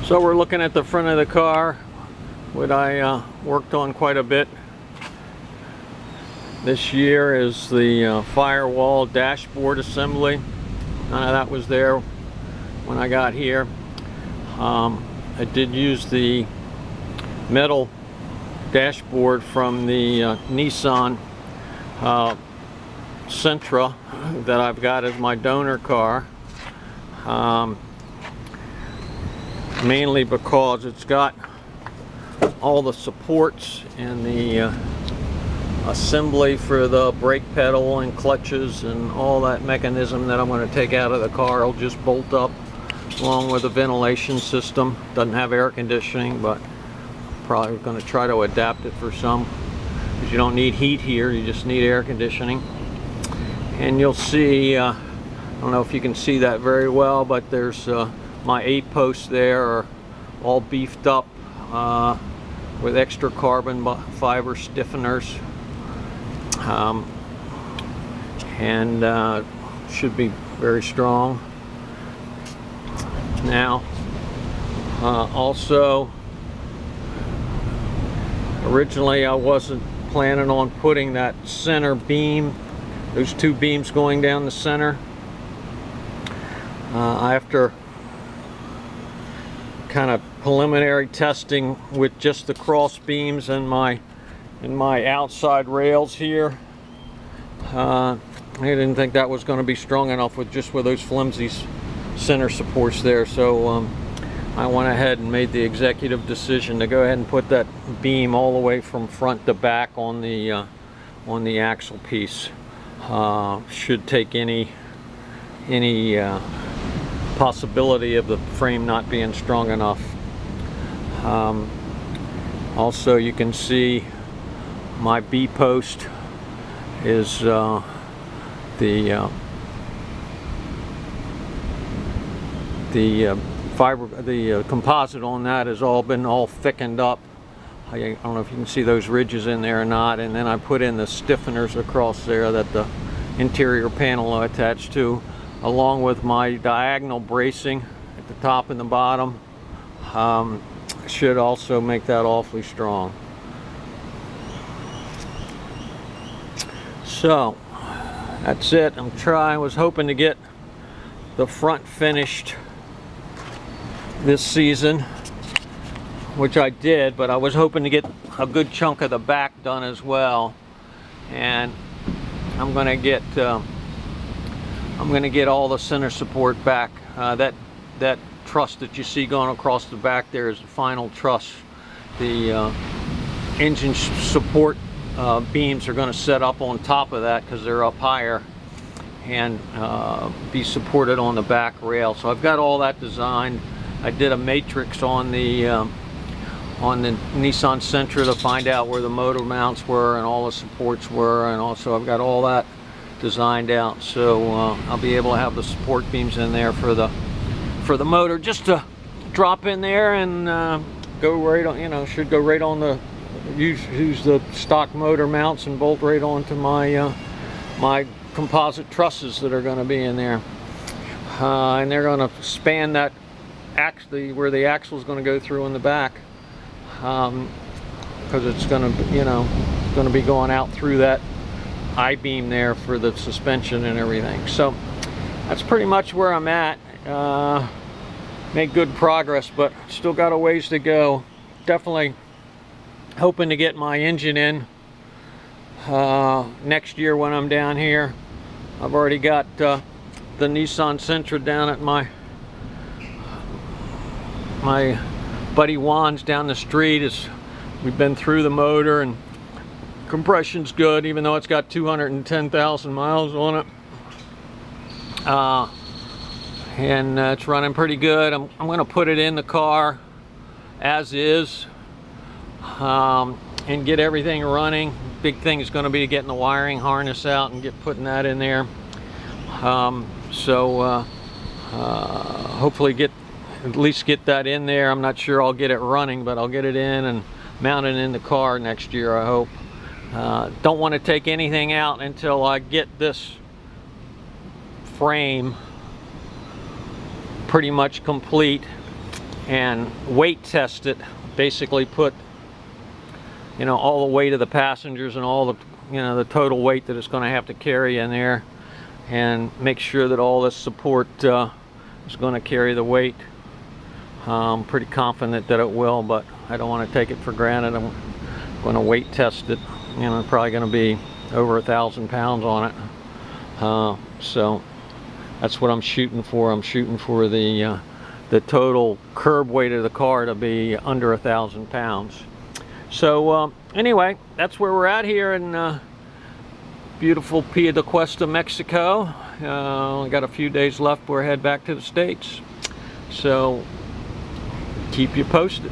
So we're looking at the front of the car, what I worked on quite a bit this year is the firewall dashboard assembly. None of that was there when I got here. I did use the metal dashboard from the Nissan Sentra that I've got as my donor car. Mainly because it's got all the supports and the assembly for the brake pedal and clutches and all that mechanism that I'm going to take out of the car. I'll just bolt up along with the ventilation system. Doesn't have air conditioning, but probably going to try to adapt it for some, because you don't need heat here, you just need air conditioning. And you'll see, I don't know if you can see that very well, but there's my 8 posts there are all beefed up with extra carbon fiber stiffeners, and should be very strong. Now, also, originally I wasn't planning on putting that center beam, those 2 beams going down the center. After kind of preliminary testing with just the cross beams and my outside rails here, I didn't think that was going to be strong enough with those flimsy center supports there. So I went ahead and made the executive decision to go ahead and put that beam all the way from front to back on the axle piece. Should take any possibility of the frame not being strong enough. Also, you can see my B post is the composite on that has all been thickened up. I don't know if you can see those ridges in there or not. And then I put in the stiffeners across there that the interior panel are attached to, along with my diagonal bracing at the top and the bottom. Should also make that awfully strong. So that's it. I was hoping to get the front finished this season, which I did, but I was hoping to get a good chunk of the back done as well. And I'm going to get all the center support back. That truss that you see going across the back there is the final truss. The engine support beams are going to set up on top of that because they're up higher, and be supported on the back rail. So I've got all that designed. I did a matrix on the Nissan Sentra to find out where the motor mounts were and all the supports were, and also I've got all that designed out. So I'll be able to have the support beams in there for the motor, just to drop in there and go right on. Should go right on the use the stock motor mounts and bolt right onto my my composite trusses that are going to be in there, and they're going to span that actually where the axle is going to go through in the back, because it's going to be going out through that I-beam there for the suspension and everything. So that's pretty much where I'm at. Made good progress, but still got a ways to go. Definitely hoping to get my engine in next year when I'm down here. I've already got the Nissan Sentra down at my buddy Juan's down the street. We've been through the motor, and compression's good, even though it's got 210,000 miles on it. And it's running pretty good. I'm going to put it in the car as is, and get everything running. Big thing is going to be getting the wiring harness out and putting that in there. Hopefully at least get that in there. I'm not sure I'll get it running, but I'll get it in and mount it in the car next year, I hope. Don't want to take anything out until I get this frame pretty much complete and weight test it. Basically put, you know, all the weight of the passengers and all the, you know, the total weight that it's going to have to carry in there, and make sure that all this support is going to carry the weight. I'm pretty confident that it will, but I don't want to take it for granted. I'm going to weight test it. You know, probably going to be over 1,000 pounds on it. So that's what I'm shooting for. I'm shooting for the total curb weight of the car to be under 1,000 pounds. So anyway, that's where we're at here in beautiful Pia de Cuesta, Mexico. Got a few days left before I head back to the States. So keep you posted.